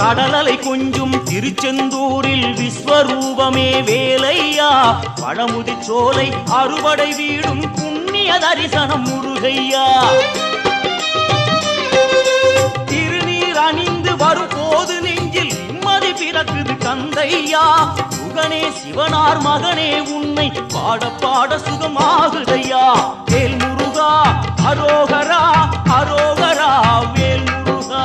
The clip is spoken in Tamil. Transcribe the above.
கடலலை கொஞ்சும் திருச்செந்தூரில் விஸ்வரூபமே வேலையா பழமுதி சோலை அறுவடை வீடும் புண்ணிய தரிசனம் முருகையா திருநீர் அணிந்து வரும் போது நெஞ்சில் நிம்மதி பிறக்குது கந்தையா சுகனே சிவனார் மகனே உன்னை பாட பாட சுகமாகுதையா வேல் முருகா அரோகரா அரோகரா வேல் முருகா